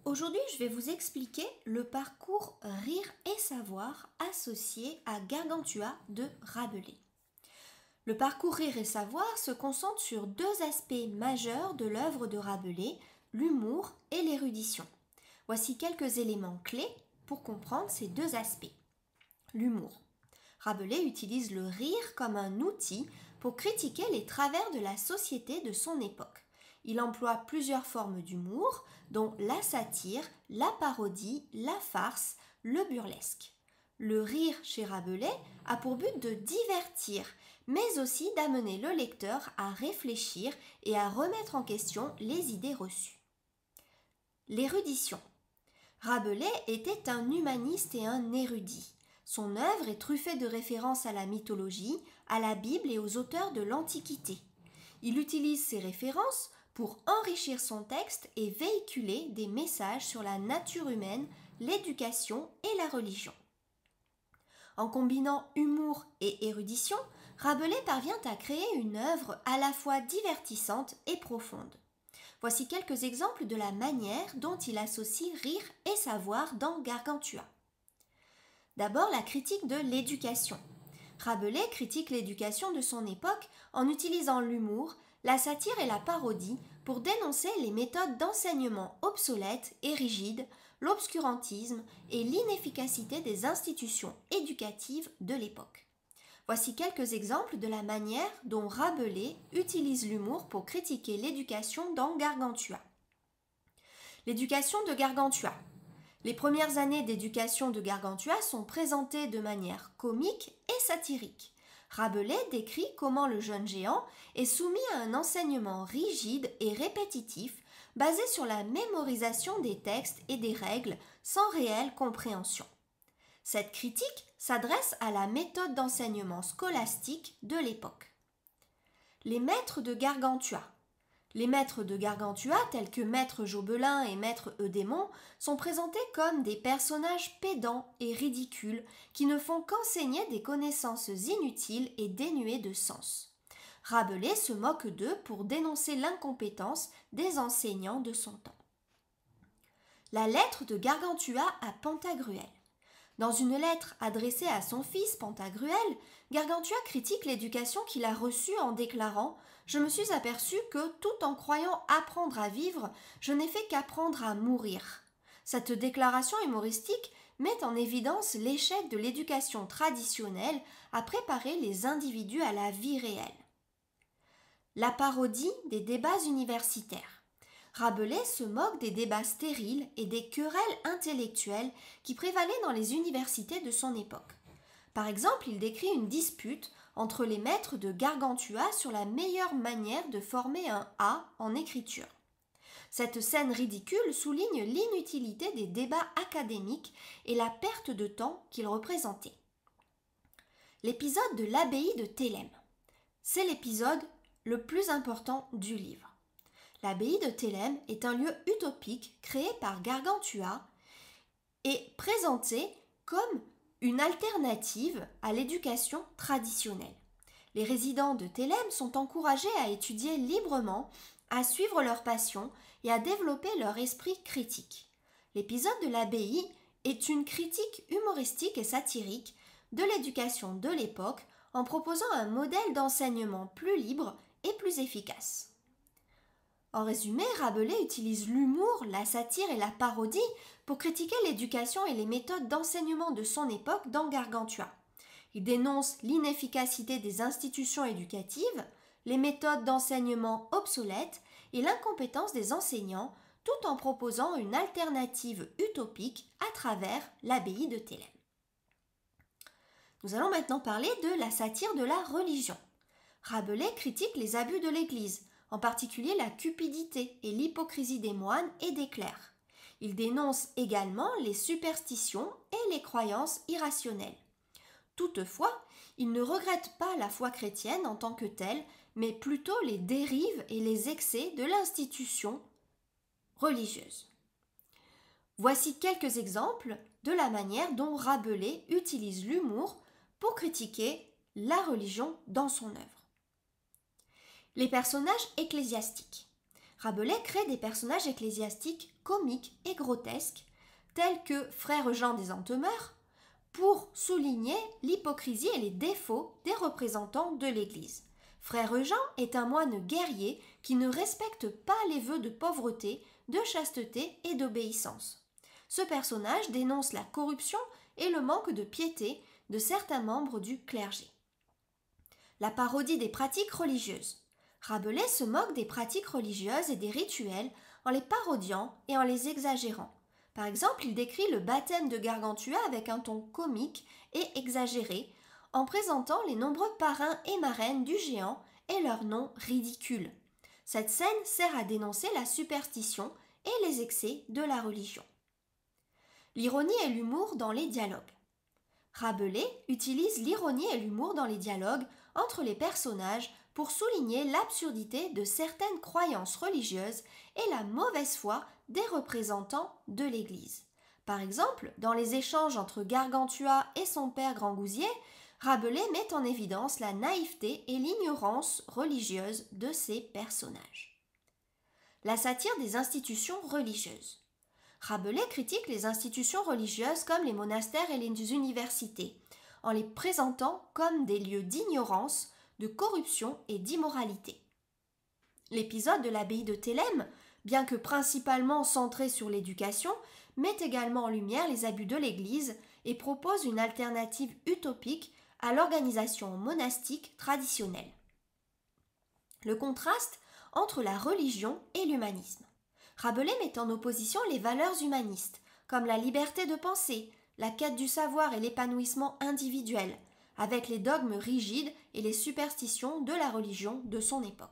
Aujourd'hui, je vais vous expliquer le parcours Rire et Savoir associé à Gargantua de Rabelais. Le parcours Rire et Savoir se concentre sur deux aspects majeurs de l'œuvre de Rabelais, l'humour et l'érudition. Voici quelques éléments clés pour comprendre ces deux aspects. L'humour. Rabelais utilise le rire comme un outil pour critiquer les travers de la société de son époque. Il emploie plusieurs formes d'humour, dont la satire, la parodie, la farce, le burlesque. Le rire chez Rabelais a pour but de divertir, mais aussi d'amener le lecteur à réfléchir et à remettre en question les idées reçues. L'érudition. Rabelais était un humaniste et un érudit. Son œuvre est truffée de références à la mythologie, à la Bible et aux auteurs de l'Antiquité. Il utilise ces références pour enrichir son texte et véhiculer des messages sur la nature humaine, l'éducation et la religion. En combinant humour et érudition, Rabelais parvient à créer une œuvre à la fois divertissante et profonde. Voici quelques exemples de la manière dont il associe rire et savoir dans Gargantua. D'abord, la critique de l'éducation. Rabelais critique l'éducation de son époque en utilisant l'humour, la satire et la parodie pour dénoncer les méthodes d'enseignement obsolètes et rigides, l'obscurantisme et l'inefficacité des institutions éducatives de l'époque. Voici quelques exemples de la manière dont Rabelais utilise l'humour pour critiquer l'éducation dans Gargantua. L'éducation de Gargantua. Les premières années d'éducation de Gargantua sont présentées de manière comique et satirique. Rabelais décrit comment le jeune géant est soumis à un enseignement rigide et répétitif basé sur la mémorisation des textes et des règles sans réelle compréhension. Cette critique s'adresse à la méthode d'enseignement scolastique de l'époque. Les maîtres de Gargantua. Les maîtres de Gargantua, tels que maître Jobelin et maître Eudémon, sont présentés comme des personnages pédants et ridicules qui ne font qu'enseigner des connaissances inutiles et dénuées de sens. Rabelais se moque d'eux pour dénoncer l'incompétence des enseignants de son temps. La lettre de Gargantua à Pantagruel. Dans une lettre adressée à son fils Pantagruel, Gargantua critique l'éducation qu'il a reçue en déclarant « Je me suis aperçu que, tout en croyant apprendre à vivre, je n'ai fait qu'apprendre à mourir. » Cette déclaration humoristique met en évidence l'échec de l'éducation traditionnelle à préparer les individus à la vie réelle. La parodie des débats universitaires. Rabelais se moque des débats stériles et des querelles intellectuelles qui prévalaient dans les universités de son époque. Par exemple, il décrit une dispute entre les maîtres de Gargantua sur la meilleure manière de former un A en écriture. Cette scène ridicule souligne l'inutilité des débats académiques et la perte de temps qu'ils représentaient. L'épisode de l'abbaye de Thélème. C'est l'épisode le plus important du livre. L'abbaye de Thélème est un lieu utopique créé par Gargantua et présenté comme une alternative à l'éducation traditionnelle. Les résidents de Thélème sont encouragés à étudier librement, à suivre leur passion et à développer leur esprit critique. L'épisode de l'abbaye est une critique humoristique et satirique de l'éducation de l'époque en proposant un modèle d'enseignement plus libre et plus efficace. En résumé, Rabelais utilise l'humour, la satire et la parodie pour critiquer l'éducation et les méthodes d'enseignement de son époque dans Gargantua. Il dénonce l'inefficacité des institutions éducatives, les méthodes d'enseignement obsolètes et l'incompétence des enseignants, tout en proposant une alternative utopique à travers l'abbaye de Thélème. Nous allons maintenant parler de la satire de la religion. Rabelais critique les abus de l'Église, en particulier la cupidité et l'hypocrisie des moines et des clercs. Il dénonce également les superstitions et les croyances irrationnelles. Toutefois, il ne regrette pas la foi chrétienne en tant que telle, mais plutôt les dérives et les excès de l'institution religieuse. Voici quelques exemples de la manière dont Rabelais utilise l'humour pour critiquer la religion dans son œuvre. Les personnages ecclésiastiques. Rabelais crée des personnages ecclésiastiques comiques et grotesques, tels que Frère Jean des Entemeurs, pour souligner l'hypocrisie et les défauts des représentants de l'Église. Frère Jean est un moine guerrier qui ne respecte pas les vœux de pauvreté, de chasteté et d'obéissance. Ce personnage dénonce la corruption et le manque de piété de certains membres du clergé. La parodie des pratiques religieuses. Rabelais se moque des pratiques religieuses et des rituels en les parodiant et en les exagérant. Par exemple, il décrit le baptême de Gargantua avec un ton comique et exagéré, en présentant les nombreux parrains et marraines du géant et leurs noms ridicules. Cette scène sert à dénoncer la superstition et les excès de la religion. L'ironie et l'humour dans les dialogues. Rabelais utilise l'ironie et l'humour dans les dialogues entre les personnages pour souligner l'absurdité de certaines croyances religieuses et la mauvaise foi des représentants de l'Église. Par exemple, dans les échanges entre Gargantua et son père Grangousier, Rabelais met en évidence la naïveté et l'ignorance religieuse de ces personnages. La satire des institutions religieuses. Rabelais critique les institutions religieuses comme les monastères et les universités, en les présentant comme des lieux d'ignorance, de corruption et d'immoralité. L'épisode de l'abbaye de Thélème, bien que principalement centré sur l'éducation, met également en lumière les abus de l'Église et propose une alternative utopique à l'organisation monastique traditionnelle. Le contraste entre la religion et l'humanisme. Rabelais met en opposition les valeurs humanistes, comme la liberté de penser, la quête du savoir et l'épanouissement individuel, avec les dogmes rigides et les superstitions de la religion de son époque.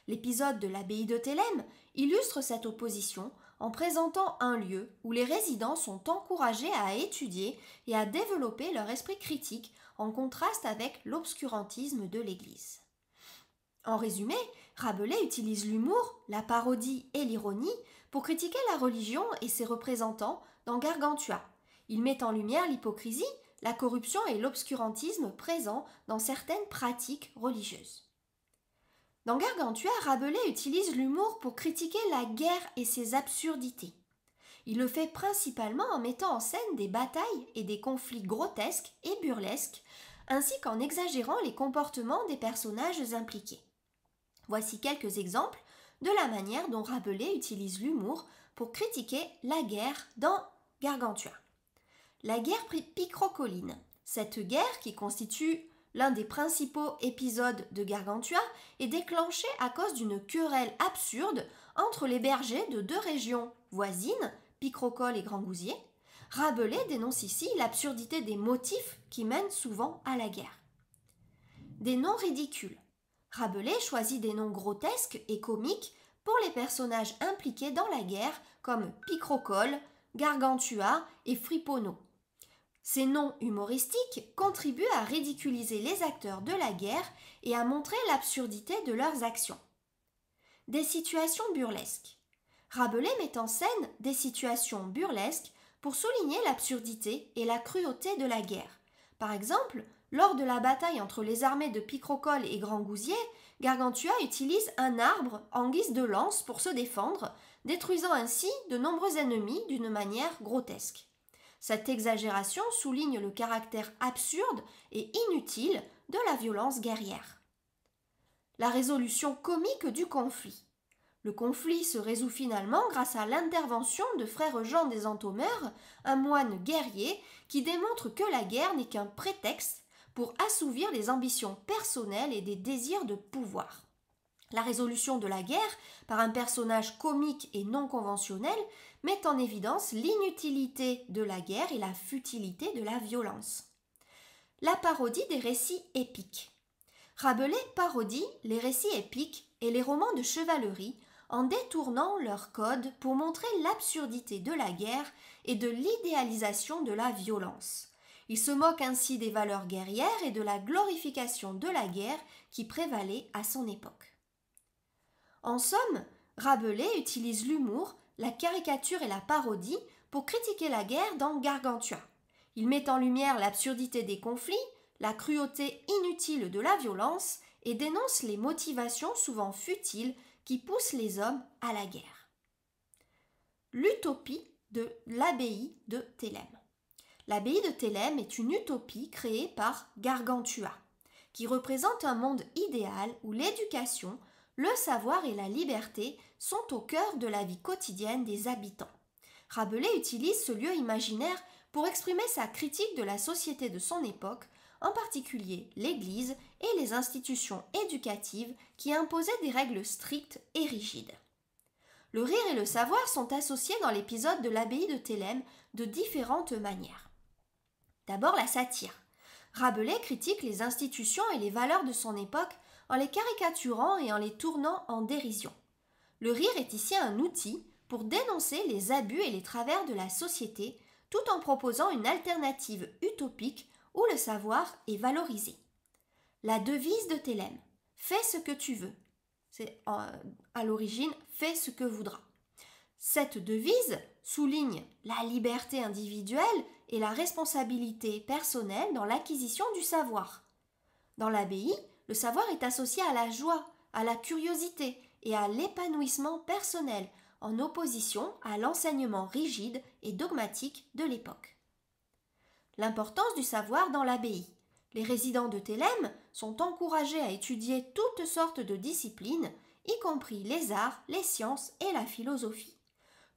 L'épisode de l'abbaye de Thélème illustre cette opposition en présentant un lieu où les résidents sont encouragés à étudier et à développer leur esprit critique en contraste avec l'obscurantisme de l'Église. En résumé, Rabelais utilise l'humour, la parodie et l'ironie pour critiquer la religion et ses représentants dans Gargantua. Il met en lumière l'hypocrisie, la corruption et l'obscurantisme présents dans certaines pratiques religieuses. Dans Gargantua, Rabelais utilise l'humour pour critiquer la guerre et ses absurdités. Il le fait principalement en mettant en scène des batailles et des conflits grotesques et burlesques, ainsi qu'en exagérant les comportements des personnages impliqués. Voici quelques exemples de la manière dont Rabelais utilise l'humour pour critiquer la guerre dans Gargantua. La guerre picrocolline. Cette guerre, qui constitue l'un des principaux épisodes de Gargantua, est déclenchée à cause d'une querelle absurde entre les bergers de deux régions voisines, Picrocole et Grangousier. Rabelais dénonce ici l'absurdité des motifs qui mènent souvent à la guerre. Des noms ridicules. Rabelais choisit des noms grotesques et comiques pour les personnages impliqués dans la guerre comme Picrocole, Gargantua et Friponneau. Ces noms humoristiques contribuent à ridiculiser les acteurs de la guerre et à montrer l'absurdité de leurs actions. Des situations burlesques. Rabelais met en scène des situations burlesques pour souligner l'absurdité et la cruauté de la guerre. Par exemple, lors de la bataille entre les armées de Picrocole et Grangousier, Gargantua utilise un arbre en guise de lance pour se défendre, détruisant ainsi de nombreux ennemis d'une manière grotesque. Cette exagération souligne le caractère absurde et inutile de la violence guerrière. La résolution comique du conflit. Le conflit se résout finalement grâce à l'intervention de Frère Jean des Entomeurs, un moine guerrier qui démontre que la guerre n'est qu'un prétexte pour assouvir les ambitions personnelles et des désirs de pouvoir. La résolution de la guerre par un personnage comique et non conventionnel met en évidence l'inutilité de la guerre et la futilité de la violence. La parodie des récits épiques. Rabelais parodie les récits épiques et les romans de chevalerie en détournant leur code pour montrer l'absurdité de la guerre et de l'idéalisation de la violence. Il se moque ainsi des valeurs guerrières et de la glorification de la guerre qui prévalait à son époque. En somme, Rabelais utilise l'humour, la caricature et la parodie pour critiquer la guerre dans Gargantua. Il met en lumière l'absurdité des conflits, la cruauté inutile de la violence et dénonce les motivations souvent futiles qui poussent les hommes à la guerre. l'utopie de l'abbaye de Thélème. L'abbaye de Thélème est une utopie créée par Gargantua, qui représente un monde idéal où l'éducation, le savoir et la liberté sont au cœur de la vie quotidienne des habitants. Rabelais utilise ce lieu imaginaire pour exprimer sa critique de la société de son époque, en particulier l'Église et les institutions éducatives qui imposaient des règles strictes et rigides. Le rire et le savoir sont associés dans l'épisode de l'abbaye de Thélème de différentes manières. D'abord la satire. Rabelais critique les institutions et les valeurs de son époque en les caricaturant et en les tournant en dérision. Le rire est ici un outil pour dénoncer les abus et les travers de la société, tout en proposant une alternative utopique où le savoir est valorisé. La devise de Thélème, « Fais ce que tu veux », c'est à l'origine « Fais ce que voudras ». Cette devise souligne la liberté individuelle et la responsabilité personnelle dans l'acquisition du savoir. Dans l'abbaye, le savoir est associé à la joie, à la curiosité et à l'épanouissement personnel, en opposition à l'enseignement rigide et dogmatique de l'époque. L'importance du savoir dans l'abbaye. Les résidents de Thélème sont encouragés à étudier toutes sortes de disciplines, y compris les arts, les sciences et la philosophie.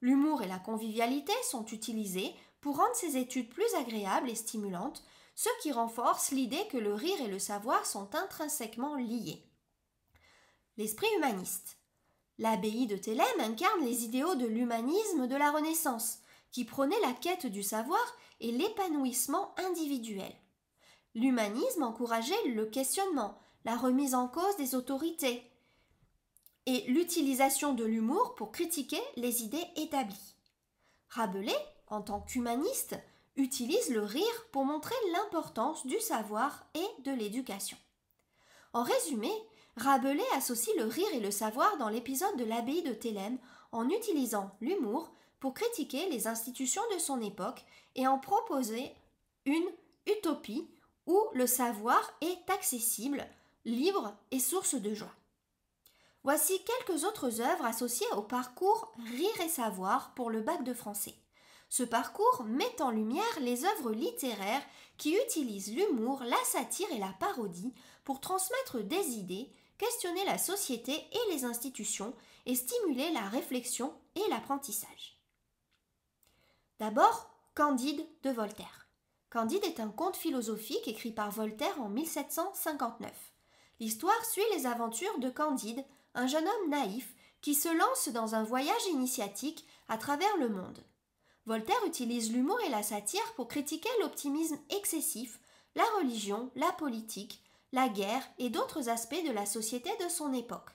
L'humour et la convivialité sont utilisés pour rendre ces études plus agréables et stimulantes, ce qui renforce l'idée que le rire et le savoir sont intrinsèquement liés. L'esprit humaniste. L'abbaye de Thélème incarne les idéaux de l'humanisme de la Renaissance, qui prônait la quête du savoir et l'épanouissement individuel. L'humanisme encourageait le questionnement, la remise en cause des autorités et l'utilisation de l'humour pour critiquer les idées établies. Rabelais, en tant qu'humaniste, utilise le rire pour montrer l'importance du savoir et de l'éducation. En résumé, Rabelais associe le rire et le savoir dans l'épisode de l'abbaye de Thélème en utilisant l'humour pour critiquer les institutions de son époque et en proposer une utopie où le savoir est accessible, libre et source de joie. Voici quelques autres œuvres associées au parcours Rire et savoir pour le bac de français. Ce parcours met en lumière les œuvres littéraires qui utilisent l'humour, la satire et la parodie pour transmettre des idées, questionner la société et les institutions et stimuler la réflexion et l'apprentissage. D'abord, Candide de Voltaire. Candide est un conte philosophique écrit par Voltaire en 1759. L'histoire suit les aventures de Candide, un jeune homme naïf qui se lance dans un voyage initiatique à travers le monde. Voltaire utilise l'humour et la satire pour critiquer l'optimisme excessif, la religion, la politique, la guerre et d'autres aspects de la société de son époque.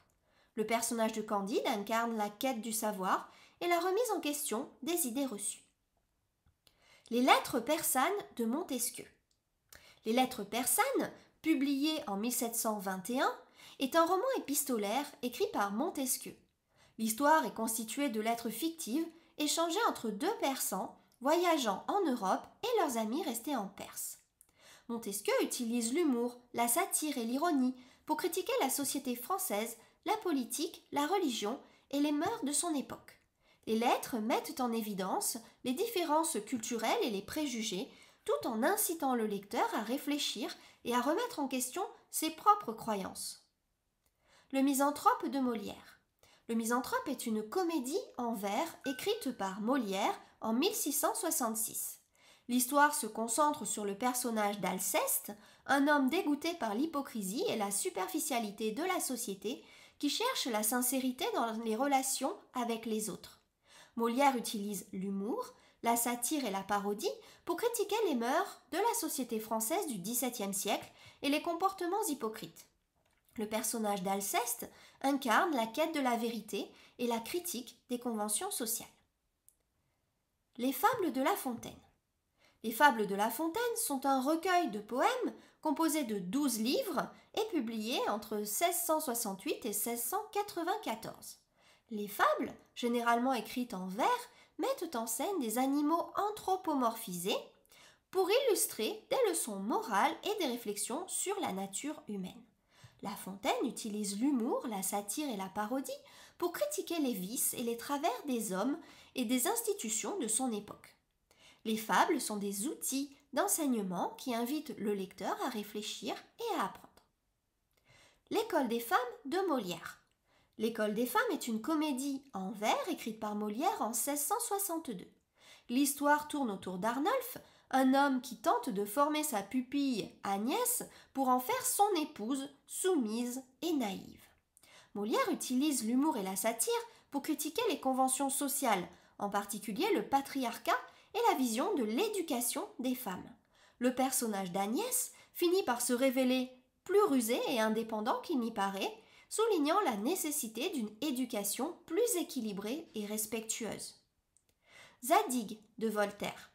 Le personnage de Candide incarne la quête du savoir et la remise en question des idées reçues. Les lettres persanes de Montesquieu. Les lettres persanes, publiées en 1721, est un roman épistolaire écrit par Montesquieu. L'histoire est constituée de lettres fictives échangées entre deux Persans voyageant en Europe et leurs amis restés en Perse. Montesquieu utilise l'humour, la satire et l'ironie pour critiquer la société française, la politique, la religion et les mœurs de son époque. Les lettres mettent en évidence les différences culturelles et les préjugés, tout en incitant le lecteur à réfléchir et à remettre en question ses propres croyances. Le Misanthrope de Molière. Le Misanthrope est une comédie en vers écrite par Molière en 1666. L'histoire se concentre sur le personnage d'Alceste, un homme dégoûté par l'hypocrisie et la superficialité de la société qui cherche la sincérité dans les relations avec les autres. Molière utilise l'humour, la satire et la parodie pour critiquer les mœurs de la société française du XVIIe siècle et les comportements hypocrites. Le personnage d'Alceste incarne la quête de la vérité et la critique des conventions sociales. Les fables de La Fontaine. Les fables de La Fontaine sont un recueil de poèmes composé de 12 livres et publié entre 1668 et 1694. Les fables, généralement écrites en vers, mettent en scène des animaux anthropomorphisés pour illustrer des leçons morales et des réflexions sur la nature humaine. La Fontaine utilise l'humour, la satire et la parodie pour critiquer les vices et les travers des hommes et des institutions de son époque. Les fables sont des outils d'enseignement qui invitent le lecteur à réfléchir et à apprendre. L'école des femmes de Molière. L'école des femmes est une comédie en vers écrite par Molière en 1662. L'histoire tourne autour d'Arnolphe, un homme qui tente de former sa pupille Agnès pour en faire son épouse soumise et naïve. Molière utilise l'humour et la satire pour critiquer les conventions sociales, en particulier le patriarcat et la vision de l'éducation des femmes. Le personnage d'Agnès finit par se révéler plus rusé et indépendant qu'il n'y paraît, soulignant la nécessité d'une éducation plus équilibrée et respectueuse. Zadig de Voltaire.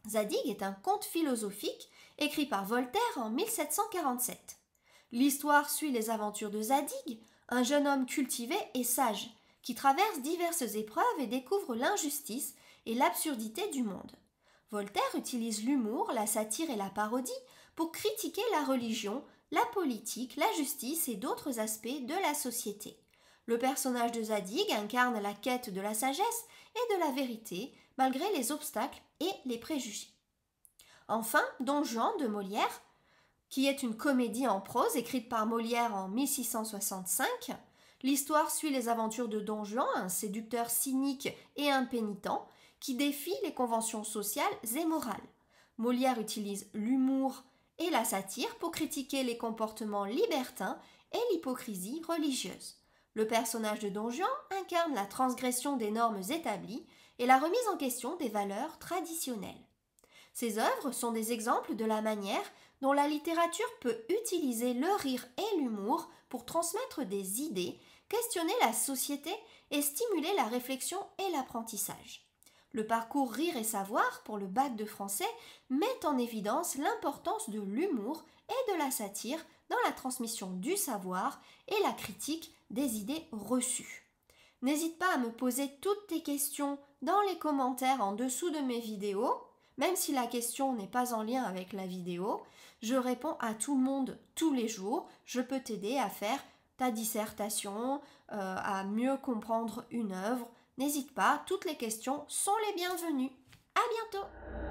Zadig est un conte philosophique écrit par Voltaire en 1747. L'histoire suit les aventures de Zadig, un jeune homme cultivé et sage, qui traverse diverses épreuves et découvre l'injustice et l'absurdité du monde. Voltaire utilise l'humour, la satire et la parodie pour critiquer la religion, la politique, la justice et d'autres aspects de la société. Le personnage de Zadig incarne la quête de la sagesse et de la vérité, malgré les obstacles et les préjugés. Enfin, Don Juan de Molière, qui est une comédie en prose écrite par Molière en 1665. L'histoire suit les aventures de Don Juan, un séducteur cynique et impénitent, qui défie les conventions sociales et morales. Molière utilise l'humour et la satire pour critiquer les comportements libertins et l'hypocrisie religieuse. Le personnage de Don Juan incarne la transgression des normes établies et la remise en question des valeurs traditionnelles. Ces œuvres sont des exemples de la manière dont la littérature peut utiliser le rire et l'humour pour transmettre des idées, questionner la société et stimuler la réflexion et l'apprentissage. Le parcours Rire et Savoir pour le bac de français met en évidence l'importance de l'humour et de la satire dans la transmission du savoir et la critique des idées reçues. N'hésite pas à me poser toutes tes questions dans les commentaires en dessous de mes vidéos. Même si la question n'est pas en lien avec la vidéo, je réponds à tout le monde tous les jours. Je peux t'aider à faire ta dissertation, à mieux comprendre une œuvre. N'hésite pas, toutes les questions sont les bienvenues. À bientôt!